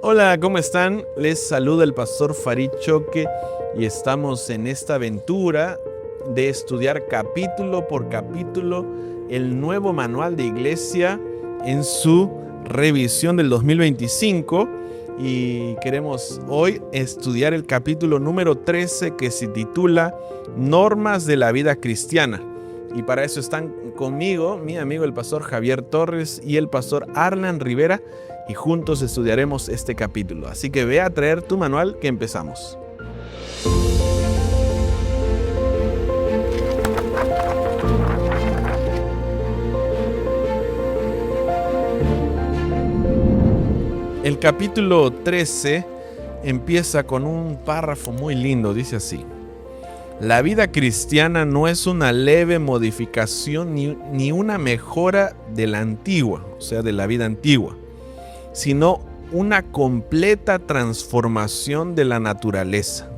Hola, ¿cómo están? Les saluda el pastor Farid Choque y estamos en esta aventura de estudiar capítulo por capítulo el nuevo manual de iglesia en su revisión del 2025 y queremos hoy estudiar el capítulo número 13 que se titula Normas de la vida cristiana. Y para eso están conmigo mi amigo el pastor Javier Torres y el pastor Arlan Rivera, y juntos estudiaremos este capítulo. Así que ve a traer tu manual que empezamos. El capítulo 13 empieza con un párrafo muy lindo, dice así: la vida cristiana no es una leve modificación ni una mejora de la antigua, o sea, de la vida antigua, sino una completa transformación de la naturaleza.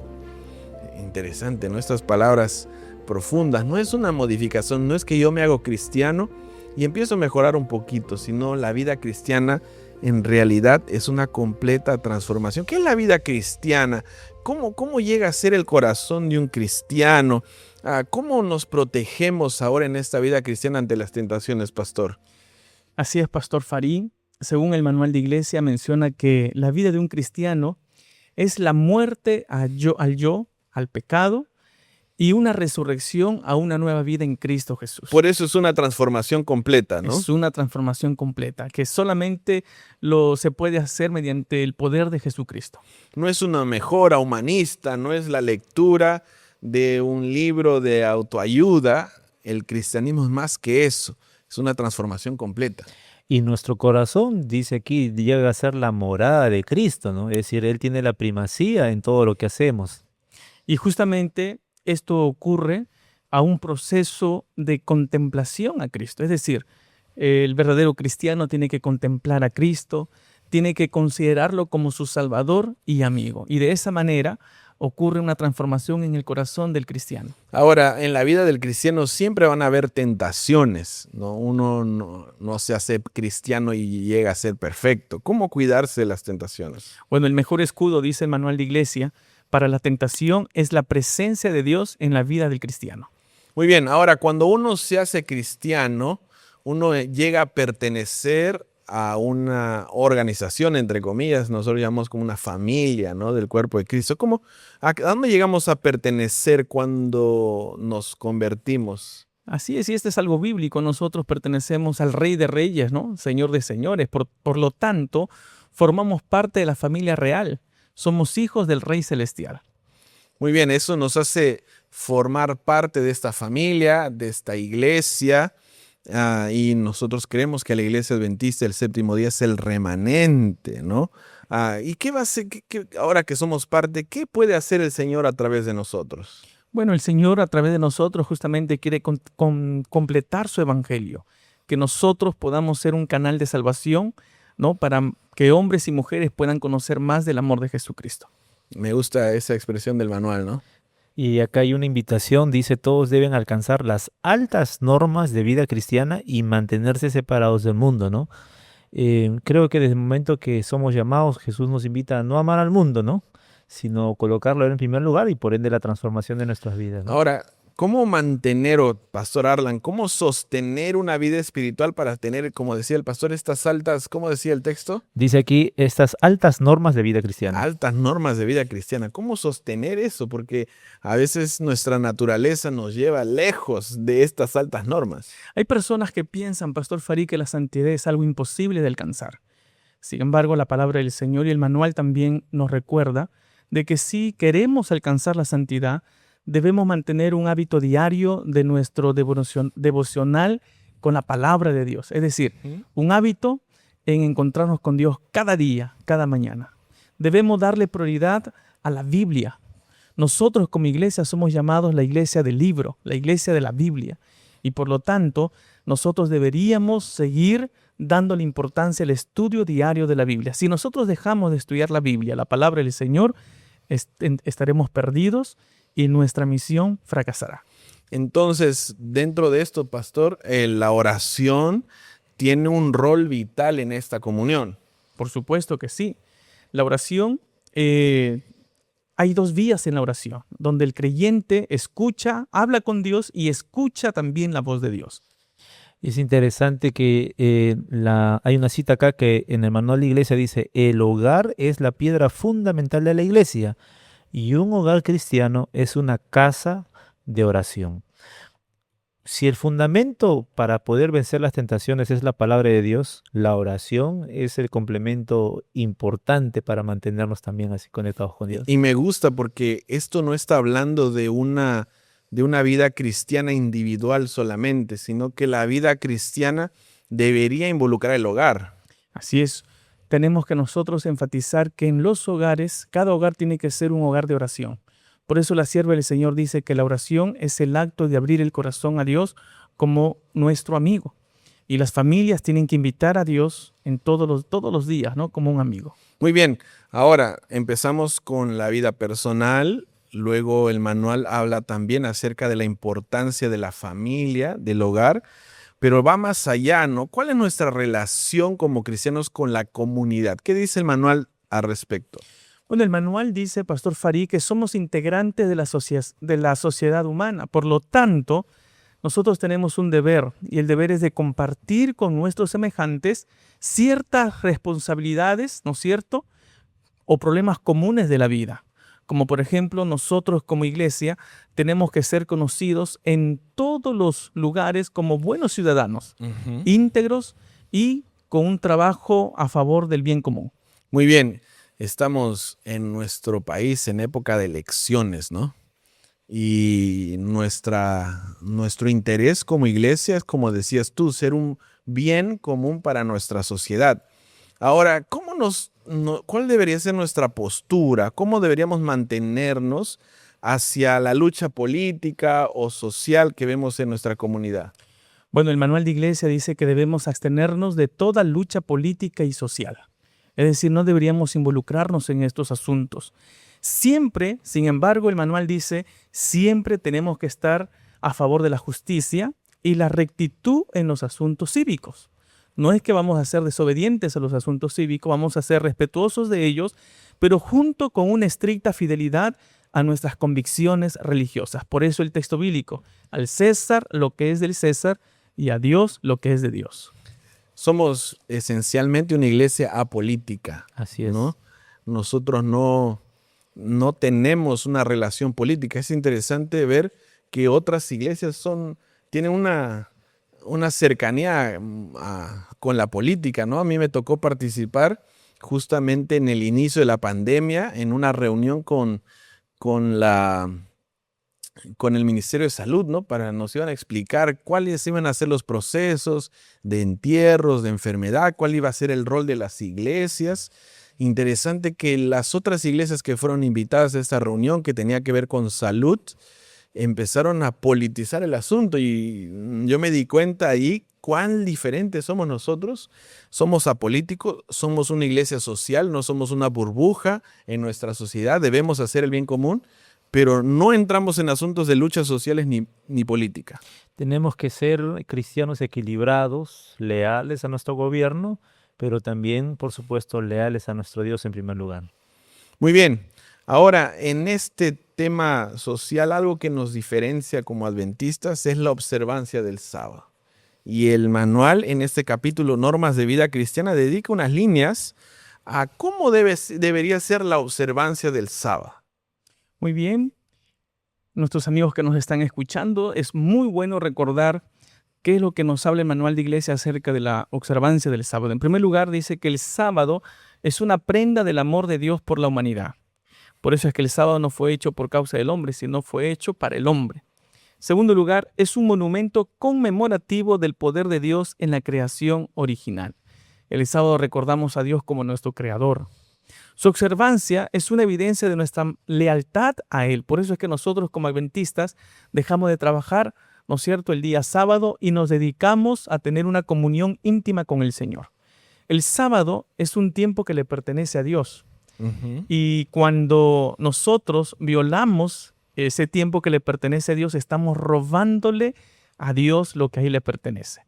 Interesante, ¿no? Estas palabras profundas. No es una modificación, no es que yo me hago cristiano y empiezo a mejorar un poquito, sino la vida cristiana en realidad es una completa transformación. ¿Qué es la vida cristiana? ¿Cómo llega a ser el corazón de un cristiano? ¿Cómo nos protegemos ahora en esta vida cristiana ante las tentaciones, pastor? Así es, pastor Farid. Según el manual de iglesia, menciona que la vida de un cristiano es la muerte al yo, al pecado, y una resurrección a una nueva vida en Cristo Jesús. Por eso es una transformación completa, ¿no? Es una transformación completa, que solamente se puede hacer mediante el poder de Jesucristo. No es una mejora humanista, no es la lectura de un libro de autoayuda. El cristianismo es más que eso, es una transformación completa. Y nuestro corazón, dice aquí, llega a ser la morada de Cristo, ¿no? Es decir, Él tiene la primacía en todo lo que hacemos. Y justamente esto ocurre a un proceso de contemplación a Cristo. Es decir, el verdadero cristiano tiene que contemplar a Cristo, tiene que considerarlo como su Salvador y amigo. Y de esa manera ocurre una transformación en el corazón del cristiano. Ahora, en la vida del cristiano siempre van a haber tentaciones, ¿no? Uno no se hace cristiano y llega a ser perfecto. ¿Cómo cuidarse de las tentaciones? Bueno, el mejor escudo, dice el manual de iglesia, para la tentación es la presencia de Dios en la vida del cristiano. Muy bien, ahora cuando uno se hace cristiano, uno llega a pertenecer a una organización, entre comillas, nosotros llamamos como una familia, ¿no? Del cuerpo de Cristo. ¿A dónde llegamos a pertenecer cuando nos convertimos? Así es, y este es algo bíblico. Nosotros pertenecemos al Rey de Reyes, ¿no? Señor de señores. Por lo tanto, formamos parte de la familia real. Somos hijos del Rey Celestial. Muy bien, eso nos hace formar parte de esta familia, de esta iglesia. Y nosotros creemos que la iglesia adventista del séptimo día es el remanente, ¿no? ¿Y qué va a hacer, ahora que somos parte, qué puede hacer el Señor a través de nosotros? Bueno, el Señor a través de nosotros justamente quiere completar su evangelio, que nosotros podamos ser un canal de salvación, ¿no? Para que hombres y mujeres puedan conocer más del amor de Jesucristo. Me gusta esa expresión del manual, ¿no? Y acá hay una invitación, dice, todos deben alcanzar las altas normas de vida cristiana y mantenerse separados del mundo, ¿no? Creo que desde el momento que somos llamados, Jesús nos invita a no amar al mundo, ¿no? Sino colocarlo en primer lugar y por ende la transformación de nuestras vidas, ¿no? Ahora, ¿cómo mantener, pastor Arlan, cómo sostener una vida espiritual para tener, como decía el pastor, estas altas, ¿cómo decía el texto? Dice aquí, estas altas normas de vida cristiana. Altas normas de vida cristiana. ¿Cómo sostener eso? Porque a veces nuestra naturaleza nos lleva lejos de estas altas normas. Hay personas que piensan, pastor Farid, que la santidad es algo imposible de alcanzar. Sin embargo, la palabra del Señor y el manual también nos recuerda de que si queremos alcanzar la santidad, debemos mantener un hábito diario de nuestro devocional con la palabra de Dios. Es decir, un hábito en encontrarnos con Dios cada día, cada mañana. Debemos darle prioridad a la Biblia. Nosotros como iglesia somos llamados la iglesia del libro, la iglesia de la Biblia. Y por lo tanto, nosotros deberíamos seguir dándole importancia al estudio diario de la Biblia. Si nosotros dejamos de estudiar la Biblia, la palabra del Señor, estaremos perdidos y nuestra misión fracasará. Entonces, dentro de esto, pastor, la oración tiene un rol vital en esta comunión. Por supuesto que sí. La oración, hay dos vías en la oración, donde el creyente escucha, habla con Dios y escucha también la voz de Dios. Es interesante que hay una cita acá que en el manual de iglesia dice, el hogar es la piedra fundamental de la iglesia y un hogar cristiano es una casa de oración. Si el fundamento para poder vencer las tentaciones es la palabra de Dios, la oración es el complemento importante para mantenernos también así conectados con Dios. Y me gusta porque esto no está hablando de una vida cristiana individual solamente, sino que la vida cristiana debería involucrar el hogar. Así es, tenemos que nosotros enfatizar que en los hogares, cada hogar tiene que ser un hogar de oración. Por eso la sierva del Señor dice que la oración es el acto de abrir el corazón a Dios como nuestro amigo. Y las familias tienen que invitar a Dios en todos los días, ¿no? Como un amigo. Muy bien, ahora empezamos con la vida personal, luego el manual habla también acerca de la importancia de la familia, del hogar, pero va más allá, ¿no? ¿Cuál es nuestra relación como cristianos con la comunidad? ¿Qué dice el manual al respecto? Bueno, el manual dice, Pastor Farí, que somos integrantes de la sociedad humana. Por lo tanto, nosotros tenemos un deber, y el deber es de compartir con nuestros semejantes ciertas responsabilidades, ¿no es cierto?, o problemas comunes de la vida. Como por ejemplo, nosotros como iglesia tenemos que ser conocidos en todos los lugares como buenos ciudadanos, íntegros y con un trabajo a favor del bien común. Muy bien. Estamos en nuestro país en época de elecciones, ¿no? Y nuestro interés como iglesia es, como decías tú, ser un bien común para nuestra sociedad. Ahora, ¿cuál debería ser nuestra postura? ¿Cómo deberíamos mantenernos hacia la lucha política o social que vemos en nuestra comunidad? Bueno, el manual de iglesia dice que debemos abstenernos de toda lucha política y social. Es decir, no deberíamos involucrarnos en estos asuntos. Siempre, sin embargo, el manual dice, siempre tenemos que estar a favor de la justicia y la rectitud en los asuntos cívicos. No es que vamos a ser desobedientes a los asuntos cívicos, vamos a ser respetuosos de ellos, pero junto con una estricta fidelidad a nuestras convicciones religiosas. Por eso el texto bíblico, al César lo que es del César y a Dios lo que es de Dios. Somos esencialmente una iglesia apolítica. Así es. ¿No? Nosotros no tenemos una relación política. Es interesante ver que otras iglesias tienen una cercanía con la política, ¿no? A mí me tocó participar justamente en el inicio de la pandemia en una reunión con el Ministerio de Salud, ¿no? Nos iban a explicar cuáles iban a ser los procesos de entierros, de enfermedad, cuál iba a ser el rol de las iglesias. Interesante que las otras iglesias que fueron invitadas a esta reunión, que tenía que ver con salud, empezaron a politizar el asunto y yo me di cuenta ahí cuán diferentes somos nosotros. Somos apolíticos, somos una iglesia social, no somos una burbuja en nuestra sociedad, debemos hacer el bien común, pero no entramos en asuntos de luchas sociales ni política. Tenemos que ser cristianos equilibrados, leales a nuestro gobierno, pero también, por supuesto, leales a nuestro Dios en primer lugar. Muy bien. Ahora, en este tema social, algo que nos diferencia como adventistas es la observancia del sábado. Y el manual, en este capítulo, Normas de Vida Cristiana, dedica unas líneas a cómo debería ser la observancia del sábado. Muy bien. Nuestros amigos que nos están escuchando, es muy bueno recordar qué es lo que nos habla el manual de iglesia acerca de la observancia del sábado. En primer lugar, dice que el sábado es una prenda del amor de Dios por la humanidad. Por eso es que el sábado no fue hecho por causa del hombre, sino fue hecho para el hombre. En segundo lugar, es un monumento conmemorativo del poder de Dios en la creación original. El sábado recordamos a Dios como nuestro creador. Su observancia es una evidencia de nuestra lealtad a Él. Por eso es que nosotros como adventistas dejamos de trabajar, ¿no es cierto?, el día sábado y nos dedicamos a tener una comunión íntima con el Señor. El sábado es un tiempo que le pertenece a Dios. Y cuando nosotros violamos ese tiempo que le pertenece a Dios, estamos robándole a Dios lo que a Él le pertenece.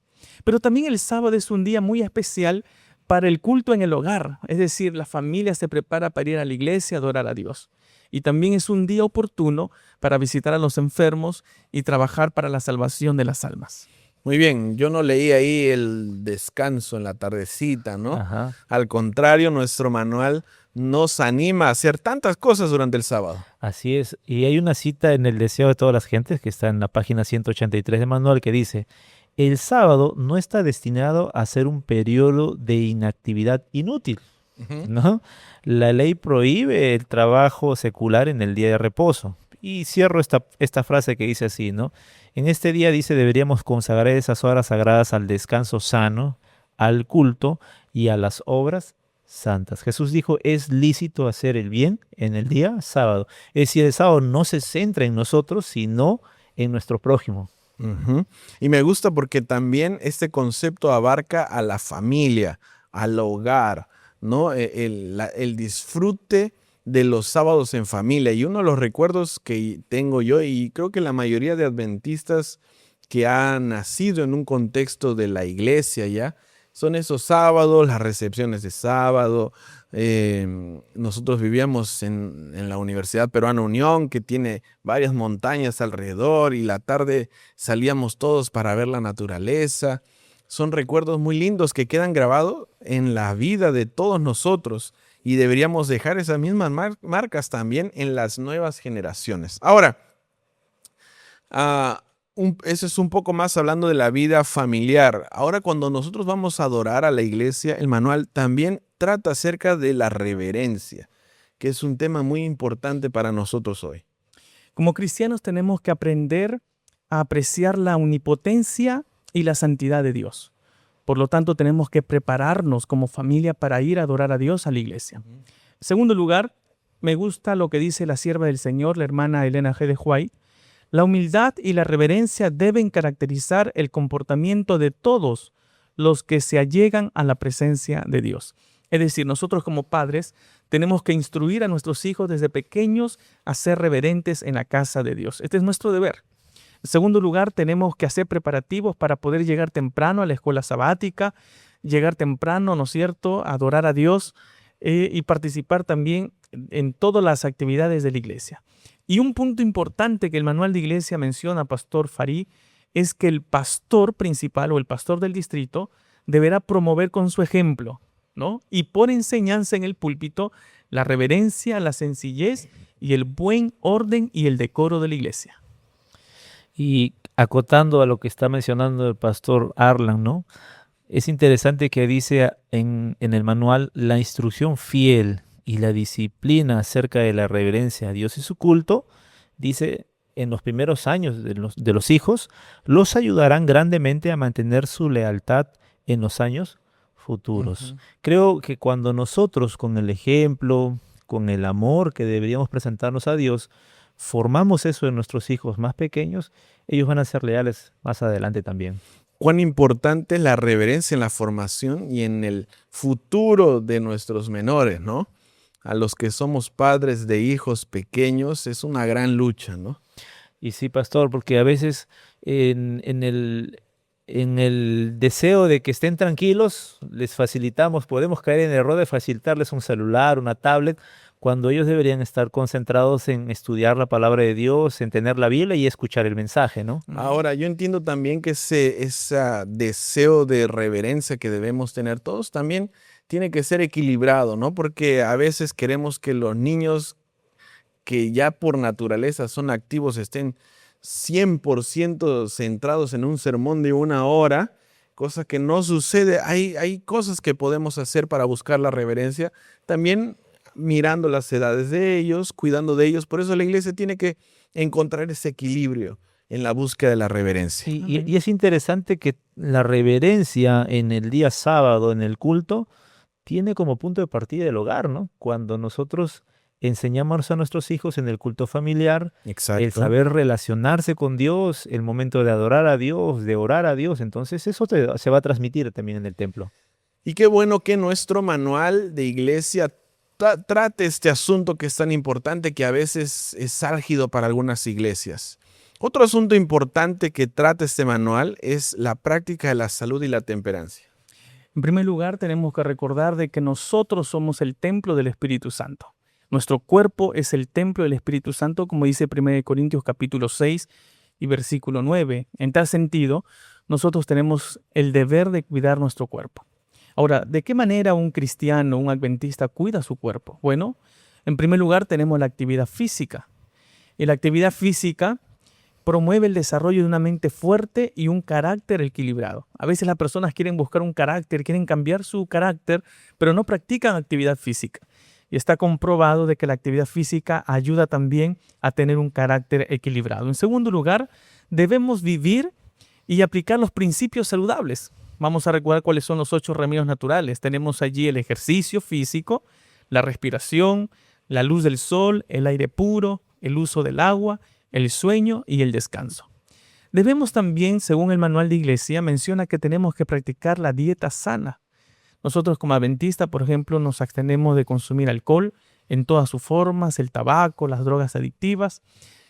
Pero también el sábado es un día muy especial para el culto en el hogar, es decir, la familia se prepara para ir a la iglesia a adorar a Dios. Y también es un día oportuno para visitar a los enfermos y trabajar para la salvación de las almas. Muy bien, yo no leí ahí el descanso en la tardecita, ¿no? Ajá. Al contrario, nuestro manual nos anima a hacer tantas cosas durante el sábado. Así es. Y hay una cita en El deseo de todas las gentes que está en la página 183 del manual que dice: el sábado no está destinado a ser un periodo de inactividad inútil, Ujú. ¿no? La ley prohíbe el trabajo secular en el día de reposo. Y cierro esta frase que dice así, ¿no? En este día, dice, deberíamos consagrar esas horas sagradas al descanso sano, al culto y a las obras santas. Jesús dijo, es lícito hacer el bien en el día sábado. Es decir, el sábado no se centra en nosotros, sino en nuestro prójimo. Ujú. Y me gusta porque también este concepto abarca a la familia, al hogar, ¿no? El disfrute de los sábados en familia. Y uno de los recuerdos que tengo yo, y creo que la mayoría de adventistas que han nacido en un contexto de la iglesia ya, son esos sábados, las recepciones de sábado. Nosotros vivíamos en la Universidad Peruana Unión, que tiene varias montañas alrededor, y la tarde salíamos todos para ver la naturaleza. Son recuerdos muy lindos que quedan grabados en la vida de todos nosotros, y deberíamos dejar esas mismas marcas también en las nuevas generaciones. Ahora, eso es un poco más hablando de la vida familiar. Ahora, cuando nosotros vamos a adorar a la iglesia, el manual también trata acerca de la reverencia, que es un tema muy importante para nosotros hoy. Como cristianos tenemos que aprender a apreciar la omnipotencia y la santidad de Dios. Por lo tanto, tenemos que prepararnos como familia para ir a adorar a Dios a la iglesia. En segundo lugar, me gusta lo que dice la sierva del Señor, la hermana Elena G. de White. La humildad y la reverencia deben caracterizar el comportamiento de todos los que se allegan a la presencia de Dios. Es decir, nosotros como padres tenemos que instruir a nuestros hijos desde pequeños a ser reverentes en la casa de Dios. Este es nuestro deber. En segundo lugar, tenemos que hacer preparativos para poder llegar temprano a la escuela sabática, llegar temprano, ¿no es cierto?, a adorar a Dios y participar también en todas las actividades de la iglesia. Y un punto importante que el manual de iglesia menciona, Pastor Farí, es que el pastor principal o el pastor del distrito deberá promover con su ejemplo, ¿no? Y por enseñanza en el púlpito la reverencia, la sencillez y el buen orden y el decoro de la iglesia. Y acotando a lo que está mencionando el pastor Arlan, ¿no? Es interesante que dice en el manual la instrucción fiel y la disciplina acerca de la reverencia a Dios y su culto, dice, en los primeros años de los hijos, los ayudarán grandemente a mantener su lealtad en los años futuros. Ujú. Creo que cuando nosotros, con el ejemplo, con el amor que deberíamos presentarnos a Dios, formamos eso en nuestros hijos más pequeños, ellos van a ser leales más adelante también. Cuán importante es la reverencia en la formación y en el futuro de nuestros menores, ¿no? A los que somos padres de hijos pequeños es una gran lucha, ¿no? Y sí, pastor, porque a veces en el deseo de que estén tranquilos, les facilitamos, podemos caer en el error de facilitarles un celular, una tablet, cuando ellos deberían estar concentrados en estudiar la palabra de Dios, en tener la Biblia y escuchar el mensaje, ¿no? Ahora, yo entiendo también que ese deseo de reverencia que debemos tener todos también tiene que ser equilibrado, ¿no? Porque a veces queremos que los niños que ya por naturaleza son activos estén 100% centrados en un sermón de 1 hora, cosa que no sucede. Hay cosas que podemos hacer para buscar la reverencia, también mirando las edades de ellos, cuidando de ellos. Por eso la iglesia tiene que encontrar ese equilibrio en la búsqueda de la reverencia. Sí, Amén. y es interesante que la reverencia en el día sábado, en el culto, tiene como punto de partida el hogar, ¿no? Cuando nosotros enseñamos a nuestros hijos en el culto familiar, el saber relacionarse con Dios, el momento de adorar a Dios, de orar a Dios, entonces eso se va a transmitir también en el templo. Y qué bueno que nuestro manual de iglesia trate este asunto que es tan importante, que a veces es álgido para algunas iglesias. Otro asunto importante que trata este manual es la práctica de la salud y la temperancia. En primer lugar, tenemos que recordar de que nosotros somos el templo del Espíritu Santo. Nuestro cuerpo es el templo del Espíritu Santo, como dice 1 Corintios capítulo 6 y versículo 9. En tal sentido, nosotros tenemos el deber de cuidar nuestro cuerpo. Ahora, ¿de qué manera un cristiano, un adventista cuida su cuerpo? Bueno, en primer lugar tenemos la actividad física. Y la actividad física promueve el desarrollo de una mente fuerte y un carácter equilibrado. A veces las personas quieren buscar un carácter, quieren cambiar su carácter, pero no practican actividad física. Y está comprobado de que la actividad física ayuda también a tener un carácter equilibrado. En segundo lugar, debemos vivir y aplicar los principios saludables. Vamos a recordar cuáles son los 8 remedios naturales. Tenemos allí el ejercicio físico, la respiración, la luz del sol, el aire puro, el uso del agua, el sueño y el descanso. Debemos también, según el manual de iglesia, menciona que tenemos que practicar la dieta sana. Nosotros como adventistas, por ejemplo, nos abstenemos de consumir alcohol en todas sus formas, el tabaco, las drogas adictivas.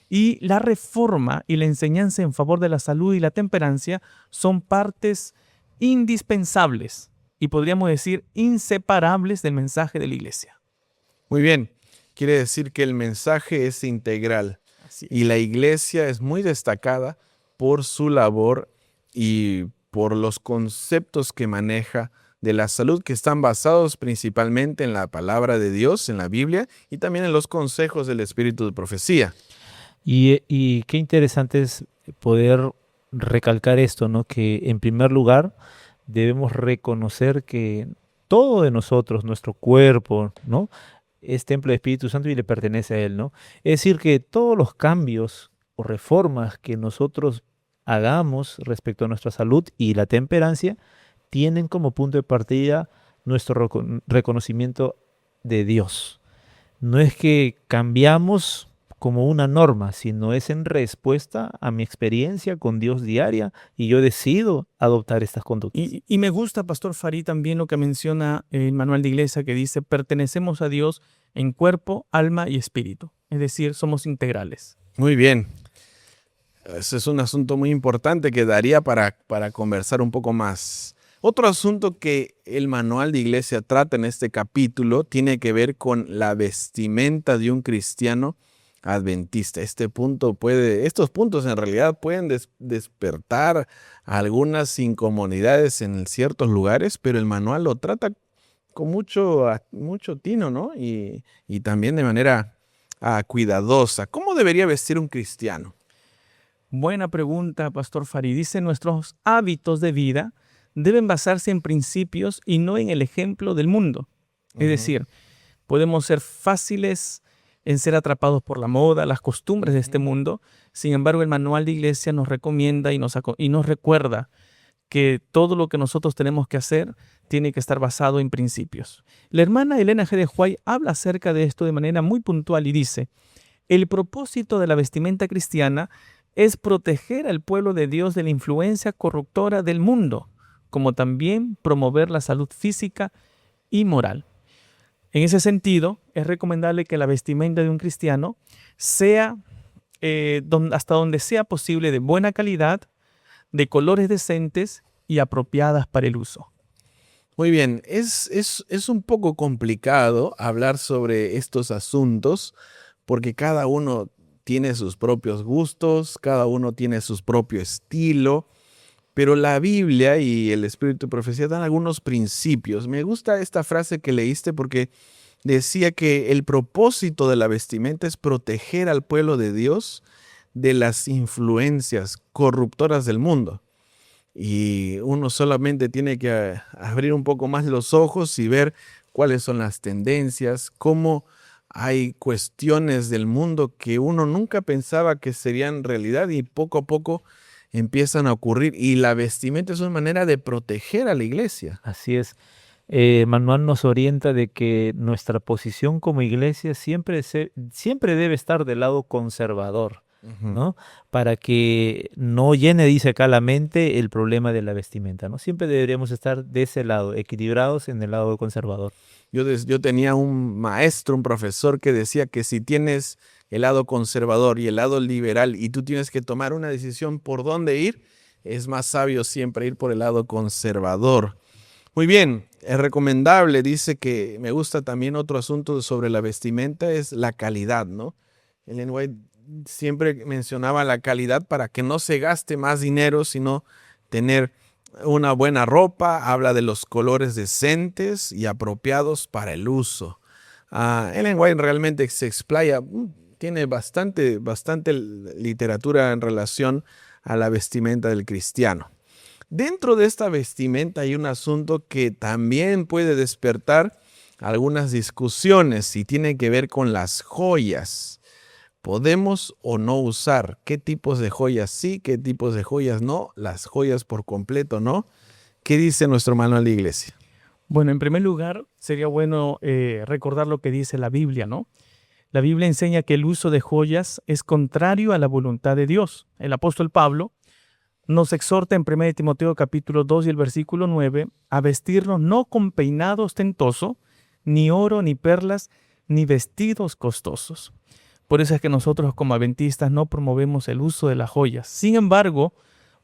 Y la reforma y la enseñanza en favor de la salud y la temperancia son partes indispensables y podríamos decir inseparables del mensaje de la iglesia. Muy bien, quiere decir que el mensaje es integral. Y la iglesia es muy destacada por su labor y por los conceptos que maneja de la salud, que están basados principalmente en la palabra de Dios, en la Biblia, y también en los consejos del espíritu de profecía. Y qué interesante es poder recalcar esto, ¿no? Que en primer lugar debemos reconocer que todo de nosotros, nuestro cuerpo, ¿no?, es templo del Espíritu Santo y le pertenece a Él, ¿no? Es decir, que todos los cambios o reformas que nosotros hagamos respecto a nuestra salud y la temperancia tienen como punto de partida nuestro reconocimiento de Dios. No es que cambiamos como una norma, sino es en respuesta a mi experiencia con Dios diaria y yo decido adoptar estas conductas. Y me gusta, Pastor Farí, también lo que menciona el manual de iglesia que dice, pertenecemos a Dios en cuerpo, alma y espíritu. Es decir, somos integrales. Muy bien. Ese es un asunto muy importante que daría para conversar un poco más. Otro asunto que el manual de iglesia trata en este capítulo tiene que ver con la vestimenta de un cristiano adventista. Estos puntos en realidad pueden despertar algunas incomodidades en ciertos lugares, pero el manual lo trata con mucho tino, ¿no? Y también de manera cuidadosa. ¿Cómo debería vestir un cristiano? Buena pregunta, Pastor Farí. Dice, nuestros hábitos de vida deben basarse en principios y no en el ejemplo del mundo. Es decir, podemos ser fáciles en ser atrapados por la moda, las costumbres de este mundo. Sin embargo, el manual de iglesia nos recomienda y nos recuerda que todo lo que nosotros tenemos que hacer tiene que estar basado en principios. La hermana Elena G. de White habla acerca de esto de manera muy puntual y dice, el propósito de la vestimenta cristiana es proteger al pueblo de Dios de la influencia corruptora del mundo, como también promover la salud física y moral. En ese sentido, es recomendable que la vestimenta de un cristiano sea hasta donde sea posible de buena calidad, de colores decentes y apropiadas para el uso. Muy bien, es un poco complicado hablar sobre estos asuntos porque cada uno tiene sus propios gustos, cada uno tiene su propio estilo, pero la Biblia y el Espíritu de Profecía dan algunos principios. Me gusta esta frase que leíste porque decía que el propósito de la vestimenta es proteger al pueblo de Dios de las influencias corruptoras del mundo. Y uno solamente tiene que abrir un poco más los ojos y ver cuáles son las tendencias, cómo hay cuestiones del mundo que uno nunca pensaba que serían realidad y poco a poco empiezan a ocurrir. Y la vestimenta es una manera de proteger a la iglesia. Así es. Manuel nos orienta de que nuestra posición como iglesia siempre debe estar del lado conservador, ¿no? Para que no llene, dice acá, la mente el problema de la vestimenta, ¿no? Siempre deberíamos estar de ese lado, equilibrados en el lado conservador. Yo tenía un maestro, un profesor que decía que si tienes el lado conservador y el lado liberal y tú tienes que tomar una decisión por dónde ir, es más sabio siempre ir por el lado conservador. Muy bien, es recomendable, dice que me gusta también otro asunto sobre la vestimenta, es la calidad, ¿no? Ellen White siempre mencionaba la calidad para que no se gaste más dinero, sino tener una buena ropa. Habla de los colores decentes y apropiados para el uso. Ellen White realmente se explaya, tiene bastante literatura en relación a la vestimenta del cristiano. Dentro de esta vestimenta hay un asunto que también puede despertar algunas discusiones y tiene que ver con las joyas. ¿Podemos o no usar? ¿Qué tipos de joyas sí? ¿Qué tipos de joyas no? Las joyas por completo, ¿no? ¿Qué dice nuestro manual de iglesia? Bueno, en primer lugar, sería bueno recordar lo que dice la Biblia, ¿no? La Biblia enseña que el uso de joyas es contrario a la voluntad de Dios. El apóstol Pablo nos exhorta en 1 Timoteo capítulo 2 y el versículo 9 a vestirnos no con peinado ostentoso, ni oro, ni perlas, ni vestidos costosos. Por eso es que nosotros como adventistas no promovemos el uso de las joyas. Sin embargo,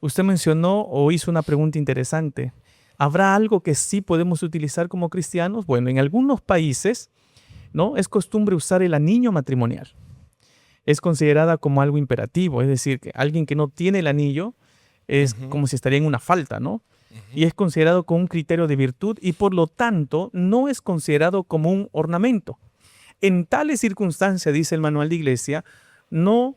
usted mencionó o hizo una pregunta interesante. ¿Habrá algo que sí podemos utilizar como cristianos? Bueno, en algunos países, ¿no?, es costumbre usar el anillo matrimonial. Es considerada como algo imperativo, es decir, que alguien que no tiene el anillo es como si estaría en una falta, ¿no? Y es considerado como un criterio de virtud y por lo tanto no es considerado como un ornamento. En tales circunstancias, dice el manual de iglesia, no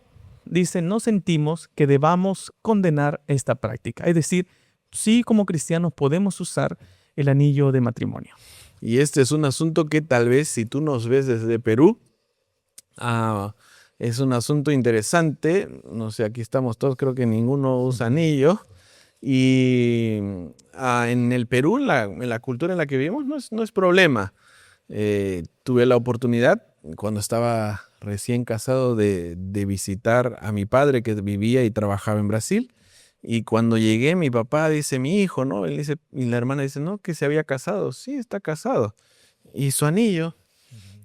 sentimos que debamos condenar esta práctica. Es decir, sí, como cristianos podemos usar el anillo de matrimonio. Y este es un asunto que tal vez si tú nos ves desde Perú, es un asunto interesante. No sé, aquí estamos todos, creo que ninguno usa anillo. Y en el Perú, en la cultura en la que vivimos, no es problema. Tuve la oportunidad, cuando estaba recién casado, de visitar a mi padre que vivía y trabajaba en Brasil. Y cuando llegué, mi papá dice, mi hijo, ¿no? Él dice, y la hermana dice, no, que se había casado. Sí, está casado. Y su anillo.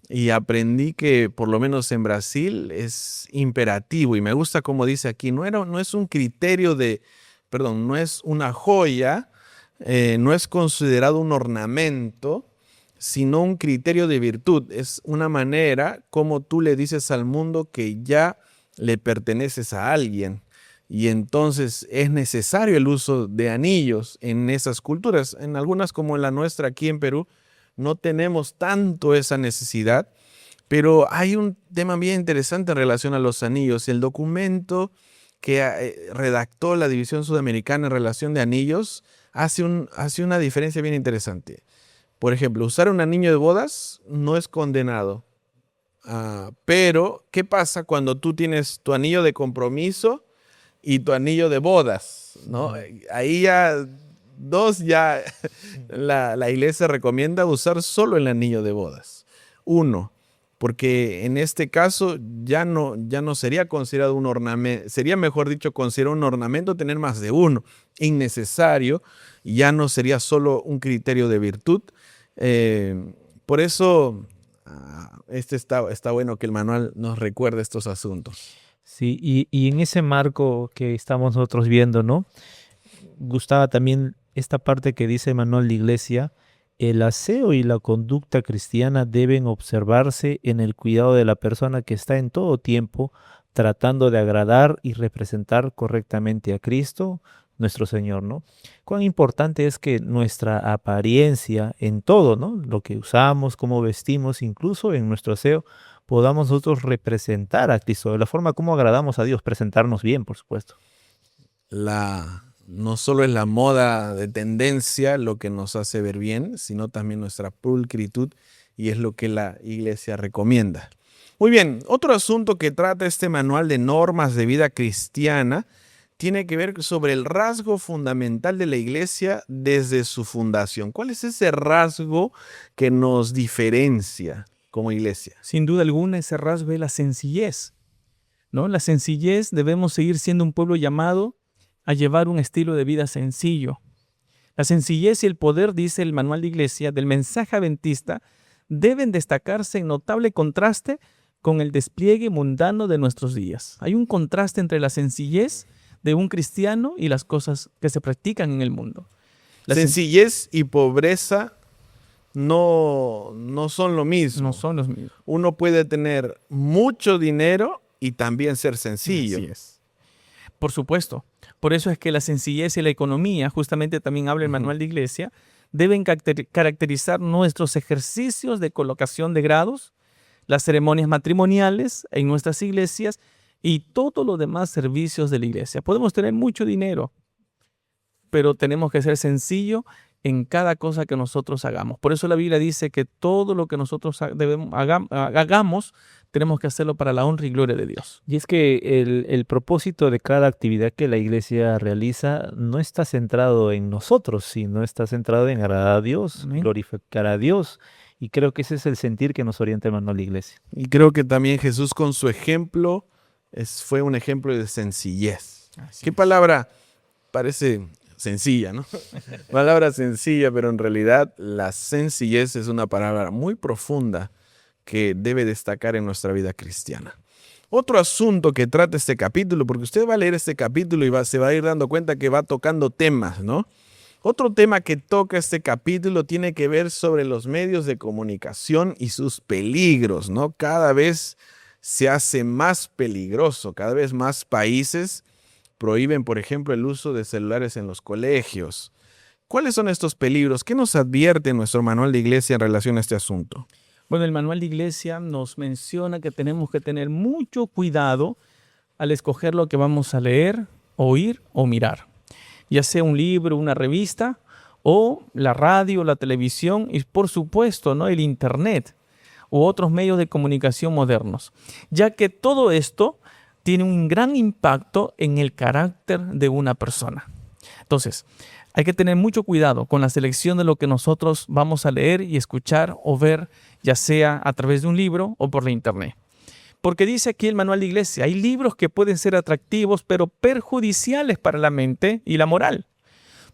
Y aprendí que por lo menos en Brasil es imperativo. Y me gusta como dice aquí, no es un criterio no es una joya, no es considerado un ornamento, sino un criterio de virtud. Es una manera como tú le dices al mundo que ya le perteneces a alguien. Y entonces es necesario el uso de anillos en esas culturas. En algunas, como en la nuestra aquí en Perú, no tenemos tanto esa necesidad. Pero hay un tema bien interesante en relación a los anillos. El documento que redactó la División Sudamericana en relación de anillos hace una diferencia bien interesante. Por ejemplo, usar un anillo de bodas no es condenado. Pero, ¿qué pasa cuando tú tienes tu anillo de compromiso y tu anillo de bodas, ¿no? Ahí la iglesia recomienda usar solo el anillo de bodas. Uno, porque en este caso ya no sería considerado un ornamento, sería mejor dicho considerado un ornamento tener más de uno, innecesario, ya no sería solo un criterio de virtud. Por eso está bueno que el manual nos recuerde estos asuntos. Sí, y en ese marco que estamos nosotros viendo, ¿no? Gustaba también esta parte que dice el manual de iglesia: el aseo y la conducta cristiana deben observarse en el cuidado de la persona que está en todo tiempo tratando de agradar y representar correctamente a Cristo, nuestro Señor, ¿no? Cuán importante es que nuestra apariencia en todo, ¿no? Lo que usamos, cómo vestimos, incluso en nuestro aseo, podamos nosotros representar a Cristo, de la forma como agradamos a Dios, presentarnos bien, por supuesto. No solo es la moda de tendencia lo que nos hace ver bien, sino también nuestra pulcritud, y es lo que la iglesia recomienda. Muy bien, otro asunto que trata este manual de normas de vida cristiana tiene que ver sobre el rasgo fundamental de la iglesia desde su fundación. ¿Cuál es ese rasgo que nos diferencia como iglesia? Sin duda alguna, ese rasgo es la sencillez, ¿no? La sencillez, debemos seguir siendo un pueblo llamado a llevar un estilo de vida sencillo. La sencillez y el poder, dice el manual de iglesia, del mensaje adventista, deben destacarse en notable contraste con el despliegue mundano de nuestros días. Hay un contraste entre la sencillez de un cristiano y las cosas que se practican en el mundo. Sencillez y pobreza no son lo mismo. No son los mismos. Uno puede tener mucho dinero y también ser sencillo. Así es. Por supuesto. Por eso es que la sencillez y la economía, justamente también habla el manual de iglesia, deben caracterizar nuestros ejercicios de colocación de grados, las ceremonias matrimoniales en nuestras iglesias y todos los demás servicios de la iglesia. Podemos tener mucho dinero, pero tenemos que ser sencillos en cada cosa que nosotros hagamos. Por eso la Biblia dice que todo lo que nosotros hagamos, tenemos que hacerlo para la honra y gloria de Dios. Y es que el propósito de cada actividad que la iglesia realiza no está centrado en nosotros, sino está centrado en agradar a Dios, Amén. glorificar a Dios. Y creo que ese es el sentir que nos orienta el manual de la iglesia. Y creo que también Jesús con su ejemplo fue un ejemplo de sencillez. ¿Qué palabra parece sencilla, no? Palabra sencilla, pero en realidad la sencillez es una palabra muy profunda que debe destacar en nuestra vida cristiana. Otro asunto que trata este capítulo, porque usted va a leer este capítulo y se va a ir dando cuenta que va tocando temas, ¿no? Otro tema que toca este capítulo tiene que ver sobre los medios de comunicación y sus peligros, ¿no? Cada vez se hace más peligroso, cada vez más países prohíben, por ejemplo, el uso de celulares en los colegios. ¿Cuáles son estos peligros? ¿Qué nos advierte nuestro manual de iglesia en relación a este asunto? Bueno, el manual de iglesia nos menciona que tenemos que tener mucho cuidado al escoger lo que vamos a leer, oír o mirar. Ya sea un libro, una revista, o la radio, la televisión y, por supuesto, ¿no?, el internet u otros medios de comunicación modernos, ya que todo esto tiene un gran impacto en el carácter de una persona. Entonces, hay que tener mucho cuidado con la selección de lo que nosotros vamos a leer y escuchar o ver, ya sea a través de un libro o por la internet. Porque dice aquí el manual de iglesia, hay libros que pueden ser atractivos, pero perjudiciales para la mente y la moral.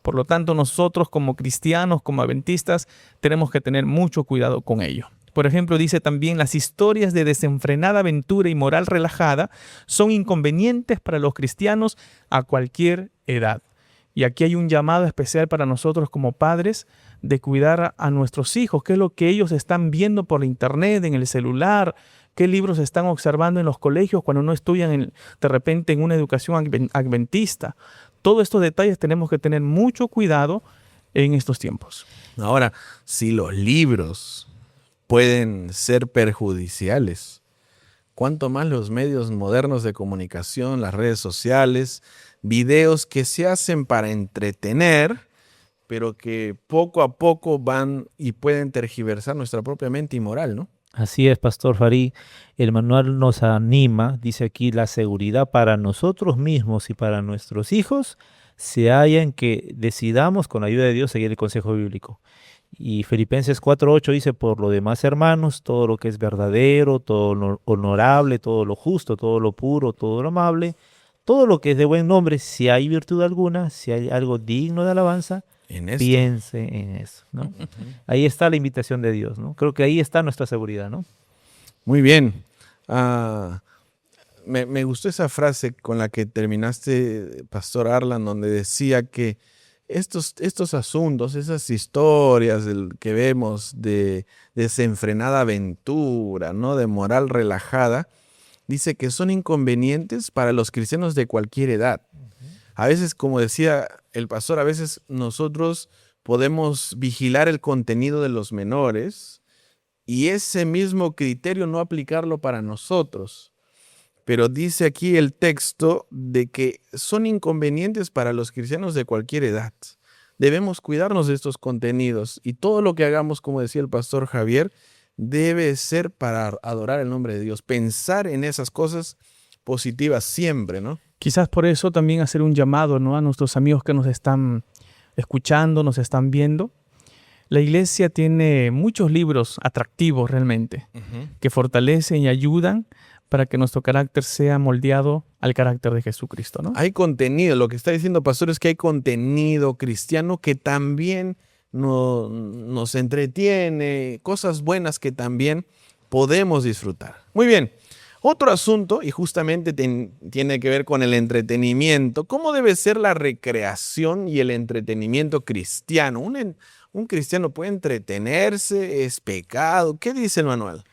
Por lo tanto, nosotros como cristianos, como adventistas, tenemos que tener mucho cuidado con ello. Por ejemplo, dice también, las historias de desenfrenada aventura y moral relajada son inconvenientes para los cristianos a cualquier edad. Y aquí hay un llamado especial para nosotros como padres de cuidar a nuestros hijos, qué es lo que ellos están viendo por la internet, en el celular, qué libros están observando en los colegios cuando no estudian de repente en una educación adventista. Todos estos detalles tenemos que tener mucho cuidado en estos tiempos. Ahora, si los libros pueden ser perjudiciales, ¿cuánto más los medios modernos de comunicación, las redes sociales, videos que se hacen para entretener, pero que poco a poco van y pueden tergiversar nuestra propia mente y moral, ¿no? Así es, Pastor Farí. El manual nos anima, dice aquí, la seguridad para nosotros mismos y para nuestros hijos se halla en que decidamos con la ayuda de Dios seguir el consejo bíblico. Y Filipenses 4:8 dice, por lo demás, hermanos, todo lo que es verdadero, todo lo honorable, todo lo justo, todo lo puro, todo lo amable, todo lo que es de buen nombre, si hay virtud alguna, si hay algo digno de alabanza, piense en eso, ¿no? Ahí está la invitación de Dios, ¿no? Creo que ahí está nuestra seguridad, ¿no? Muy bien. Me gustó esa frase con la que terminaste, Pastor Arlan, donde decía que estos asuntos, esas historias que vemos de desenfrenada aventura, ¿no?, de moral relajada, dice que son inconvenientes para los cristianos de cualquier edad. A veces, como decía el pastor, a veces nosotros podemos vigilar el contenido de los menores y ese mismo criterio no aplicarlo para nosotros. Pero dice aquí el texto de que son inconvenientes para los cristianos de cualquier edad. Debemos cuidarnos de estos contenidos y todo lo que hagamos, como decía el pastor Javier, debe ser para adorar el nombre de Dios. Pensar en esas cosas positivas siempre, ¿no? Quizás por eso también hacer un llamado, ¿no?, a nuestros amigos que nos están escuchando, nos están viendo. La iglesia tiene muchos libros atractivos realmente, que fortalecen y ayudan para que nuestro carácter sea moldeado al carácter de Jesucristo, ¿no? Hay contenido, lo que está diciendo pastor es que hay contenido cristiano que también nos entretiene, cosas buenas que también podemos disfrutar. Muy bien, Otro asunto, y justamente tiene que ver con el entretenimiento. ¿Cómo debe ser la recreación y el entretenimiento cristiano? ¿Un cristiano puede entretenerse? ¿Es pecado? ¿Qué dice el manual?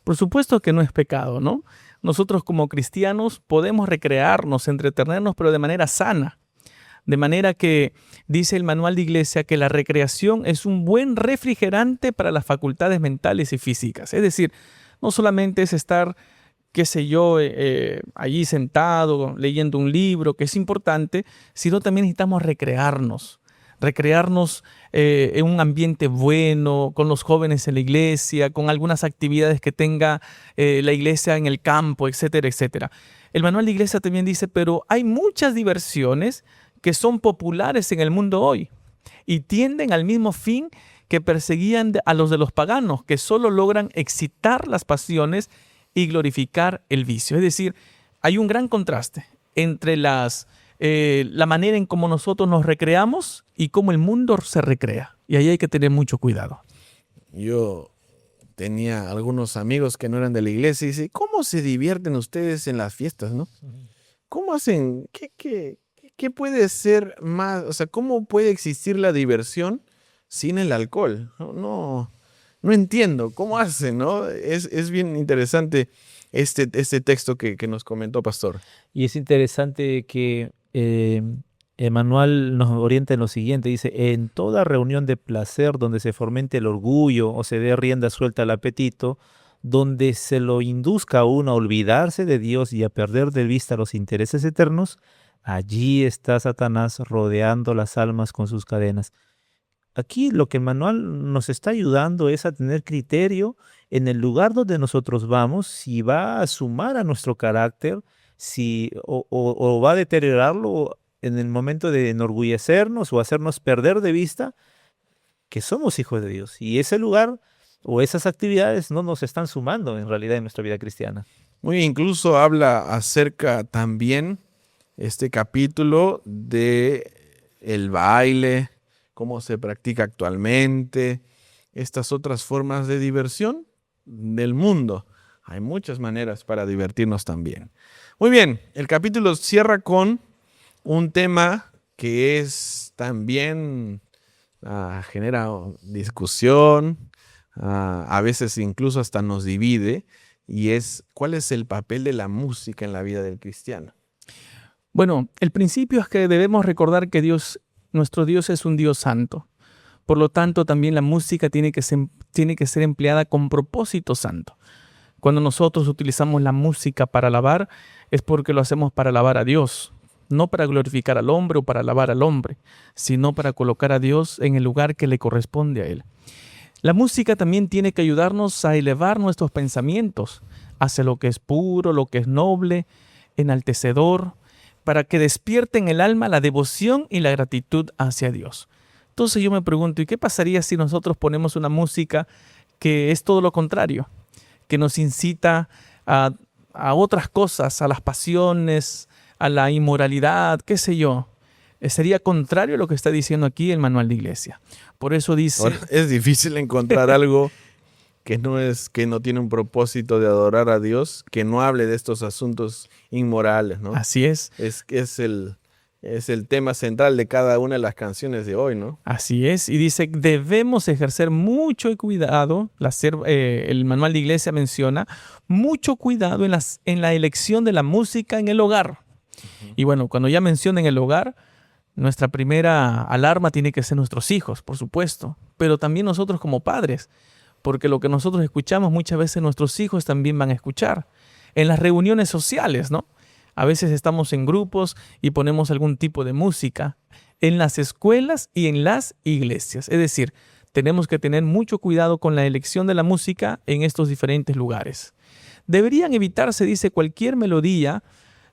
Por supuesto que no es pecado, ¿no? Nosotros como cristianos podemos recrearnos, entretenernos, pero de manera sana. De manera que dice el manual de iglesia que la recreación es un buen refrigerante para las facultades mentales y físicas. Es decir, no solamente es estar, qué sé yo, allí sentado leyendo un libro, que es importante, sino también necesitamos recrearnos en un ambiente bueno, con los jóvenes en la iglesia, con algunas actividades que tenga la iglesia en el campo, etcétera, etcétera. El manual de iglesia también dice, pero hay muchas diversiones que son populares en el mundo hoy y tienden al mismo fin que perseguían a los de los paganos, que solo logran excitar las pasiones y glorificar el vicio. Es decir, hay un gran contraste entre la manera en cómo nosotros nos recreamos y cómo el mundo se recrea. Y ahí hay que tener mucho cuidado. Yo tenía algunos amigos que no eran de la iglesia y dice, ¿cómo se divierten ustedes en las fiestas, no? ¿Cómo hacen? ¿Qué puede ser más? O sea, ¿cómo puede existir la diversión sin el alcohol? No entiendo. ¿Cómo hacen, no? Es bien interesante este texto que nos comentó, Pastor. Y es interesante que el manual nos orienta en lo siguiente. Dice, en toda reunión de placer donde se fomente el orgullo o se dé rienda suelta al apetito, donde se lo induzca a uno a olvidarse de Dios y a perder de vista los intereses eternos, allí está Satanás rodeando las almas con sus cadenas. Aquí lo que el manual nos está ayudando es a tener criterio en el lugar donde nosotros vamos, si va a sumar a nuestro carácter, o va a deteriorarlo en el momento de enorgullecernos o hacernos perder de vista que somos hijos de Dios. Y ese lugar o esas actividades no nos están sumando en realidad en nuestra vida cristiana. Muy bien, incluso habla acerca también este capítulo de el baile, cómo se practica actualmente, estas otras formas de diversión del mundo. Hay muchas maneras para divertirnos también. Muy bien, el capítulo cierra con un tema que es también genera discusión, a veces incluso hasta nos divide, y es ¿cuál es el papel de la música en la vida del cristiano? Bueno, el principio es que debemos recordar que nuestro Dios es un Dios santo. Por lo tanto, también la música tiene que ser empleada con propósito santo. Cuando nosotros utilizamos la música para alabar, es porque lo hacemos para alabar a Dios, no para glorificar al hombre o para alabar al hombre, sino para colocar a Dios en el lugar que le corresponde a Él. La música también tiene que ayudarnos a elevar nuestros pensamientos hacia lo que es puro, lo que es noble, enaltecedor, para que despierte en el alma la devoción y la gratitud hacia Dios. Entonces yo me pregunto, ¿y qué pasaría si nosotros ponemos una música que es todo lo contrario? Que nos incita a otras cosas, a las pasiones, a la inmoralidad, qué sé yo. Sería contrario a lo que está diciendo aquí el manual de iglesia. Por eso dice... Ahora, es difícil encontrar algo que no tiene un propósito de adorar a Dios, que no hable de estos asuntos inmorales, ¿no? Así es. Es el tema central de cada una de las canciones de hoy, ¿no? Así es. Y dice, debemos ejercer mucho cuidado, el manual de iglesia menciona, mucho cuidado en la elección de la música en el hogar. Uh-huh. Y bueno, cuando ya mencionen el hogar, nuestra primera alarma tiene que ser nuestros hijos, por supuesto, pero también nosotros como padres, porque lo que nosotros escuchamos muchas veces nuestros hijos también van a escuchar. En las reuniones sociales, ¿no? A veces estamos en grupos y ponemos algún tipo de música en las escuelas y en las iglesias. Es decir, tenemos que tener mucho cuidado con la elección de la música en estos diferentes lugares. Deberían evitarse, dice, cualquier melodía,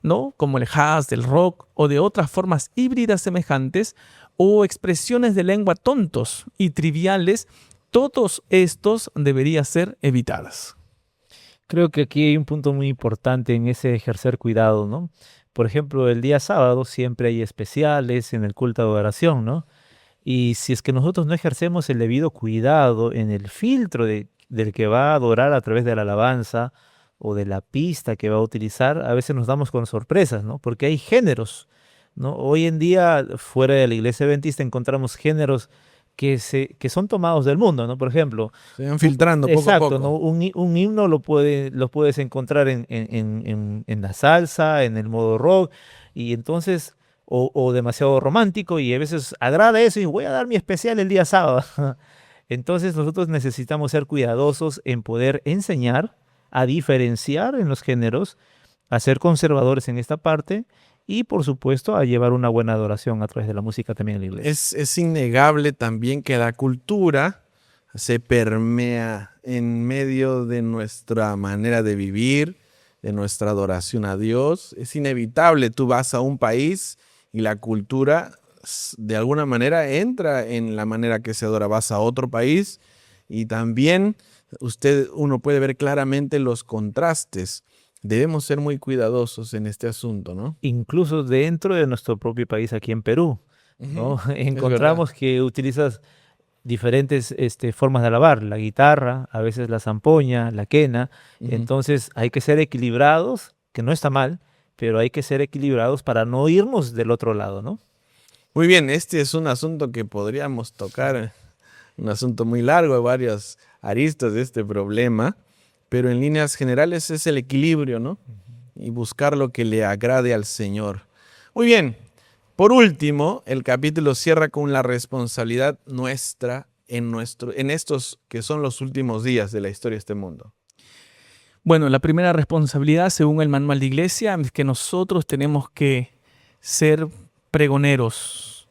¿no? Como el jazz, del rock o de otras formas híbridas semejantes o expresiones de lengua tontos y triviales. Todos estos deberían ser evitadas. Creo que aquí hay un punto muy importante en ese ejercer cuidado, ¿no? Por ejemplo, el día sábado siempre hay especiales en el culto de adoración, ¿no? Y si es que nosotros no ejercemos el debido cuidado en el filtro del que va a adorar a través de la alabanza, o de la pista que va a utilizar, a veces nos damos con sorpresas, ¿no? Porque hay géneros, ¿no? Hoy en día, fuera de la iglesia adventista, encontramos géneros que son tomados del mundo, ¿no? Por ejemplo, Se van filtrando poco a exacto, ¿no? poco. Un himno lo puedes encontrar en la salsa, en el modo rock, y entonces, o demasiado romántico, y a veces agrada eso, y voy a dar mi especial el día sábado. Entonces nosotros necesitamos ser cuidadosos en poder enseñar a diferenciar en los géneros, a ser conservadores en esta parte, y por supuesto a llevar una buena adoración a través de la música también en la iglesia. Es innegable también que la cultura se permea en medio de nuestra manera de vivir, de nuestra adoración a Dios. Es inevitable, tú vas a un país y la cultura de alguna manera entra en la manera que se adora. Vas a otro país y también uno puede ver claramente los contrastes. Debemos ser muy cuidadosos en este asunto, ¿no? Incluso dentro de nuestro propio país, aquí en Perú, ¿no? Ujú, es verdad. Encontramos que utilizas diferentes formas de alabar, la guitarra, a veces la zampoña, la quena. Ujú. Entonces hay que ser equilibrados, que no está mal, pero hay que ser equilibrados para no irnos del otro lado, ¿no? Muy bien, este es un asunto que podríamos tocar, un asunto muy largo, hay varias aristas de este problema, pero en líneas generales es el equilibrio, ¿no? Y buscar lo que le agrade al Señor. Muy bien, por último, el capítulo cierra con la responsabilidad nuestra en estos que son los últimos días de la historia de este mundo. Bueno, la primera responsabilidad, según el manual de iglesia, es que nosotros tenemos que ser pregoneros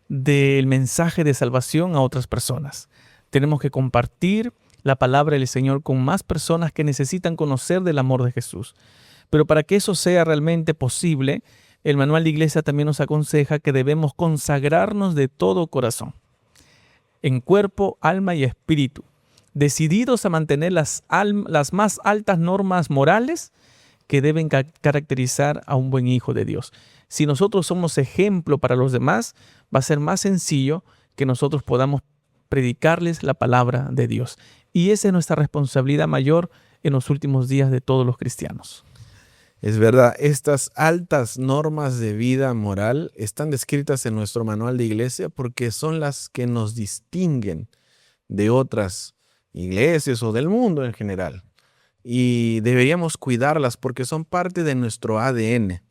del mensaje de salvación a otras personas. Tenemos que compartir la palabra del Señor con más personas que necesitan conocer del amor de Jesús. Pero para que eso sea realmente posible, el manual de iglesia también nos aconseja que debemos consagrarnos de todo corazón, en cuerpo, alma y espíritu, decididos a mantener las más altas normas morales que deben caracterizar a un buen hijo de Dios. Si nosotros somos ejemplo para los demás, va a ser más sencillo que nosotros podamos predicarles la palabra de Dios. Y esa es nuestra responsabilidad mayor en los últimos días de todos los cristianos. Es verdad, estas altas normas de vida moral están descritas en nuestro manual de iglesia porque son las que nos distinguen de otras iglesias o del mundo en general. Y deberíamos cuidarlas porque son parte de nuestro ADN.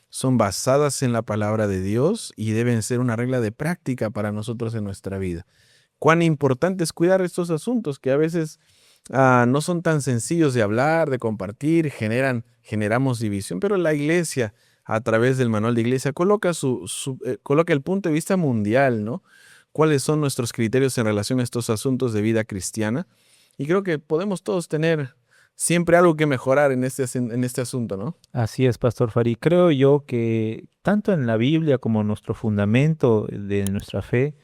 Son basadas en la palabra de Dios y deben ser una regla de práctica para nosotros en nuestra vida. Cuán importante es cuidar estos asuntos que a veces no son tan sencillos de hablar, de compartir, generamos división, pero la iglesia, a través del manual de iglesia, coloca el punto de vista mundial, ¿no? ¿Cuáles son nuestros criterios en relación a estos asuntos de vida cristiana? Y creo que podemos todos tener siempre algo que mejorar en este asunto, ¿no? Así es, Pastor Farid. Creo yo que tanto en la Biblia como en nuestro fundamento de nuestra fe,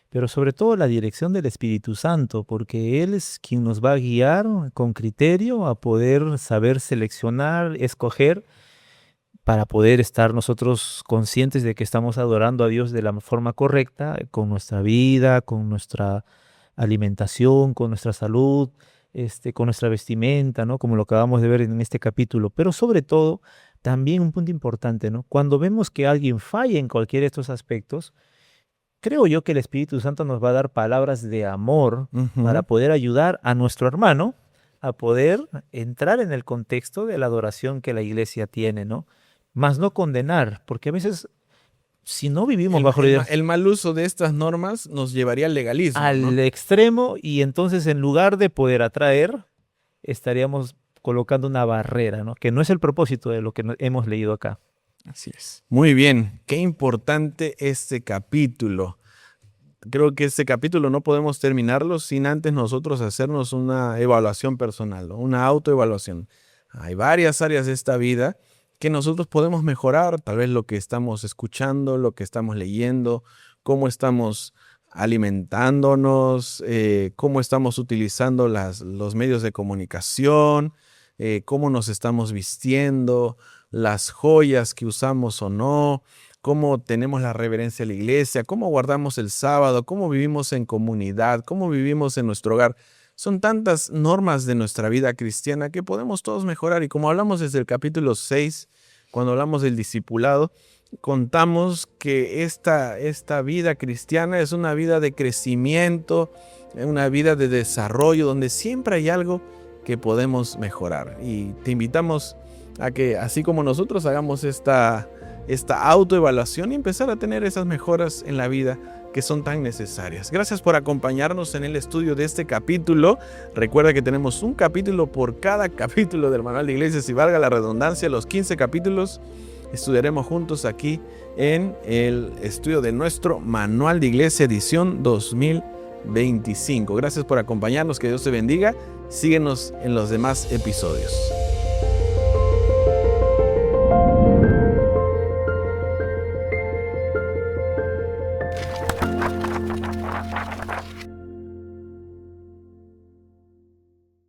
pero sobre todo la dirección del Espíritu Santo, porque Él es quien nos va a guiar con criterio a poder saber seleccionar, escoger, para poder estar nosotros conscientes de que estamos adorando a Dios de la forma correcta, con nuestra vida, con nuestra alimentación, con nuestra salud, con nuestra vestimenta, ¿no? Como lo acabamos de ver en este capítulo. Pero sobre todo, también un punto importante, ¿no? Cuando vemos que alguien falla en cualquiera de estos aspectos, creo yo que el Espíritu Santo nos va a dar palabras de amor para poder ayudar a nuestro hermano a poder entrar en el contexto de la adoración que la iglesia tiene, ¿no? Más no condenar, porque a veces, si no vivimos bajo la idea El mal uso de estas normas nos llevaría al legalismo, al ¿no? extremo, y entonces en lugar de poder atraer, estaríamos colocando una barrera, ¿no? Que no es el propósito de lo que hemos leído acá. Así es. Muy bien, qué importante este capítulo. Creo que este capítulo no podemos terminarlo sin antes nosotros hacernos una evaluación personal, ¿no? Una autoevaluación. Hay varias áreas de esta vida que nosotros podemos mejorar, tal vez lo que estamos escuchando, lo que estamos leyendo, cómo estamos alimentándonos, cómo estamos utilizando los medios de comunicación, cómo nos estamos vistiendo, las joyas que usamos o no, cómo tenemos la reverencia a la iglesia, cómo guardamos el sábado, cómo vivimos en comunidad, cómo vivimos en nuestro hogar. Son tantas normas de nuestra vida cristiana que podemos todos mejorar. Y como hablamos desde el capítulo 6, cuando hablamos del discipulado, contamos que esta vida cristiana es una vida de crecimiento, una vida de desarrollo, donde siempre hay algo que podemos mejorar. Y te invitamos a que, así como nosotros, hagamos esta autoevaluación y empezar a tener esas mejoras en la vida que son tan necesarias. Gracias por acompañarnos en el estudio de este capítulo. Recuerda que tenemos un capítulo por cada capítulo del Manual de Iglesia, si valga la redundancia, los 15 capítulos. Estudiaremos juntos aquí en el estudio de nuestro Manual de Iglesia edición 2025. Gracias por acompañarnos, que Dios te bendiga. Síguenos en los demás episodios.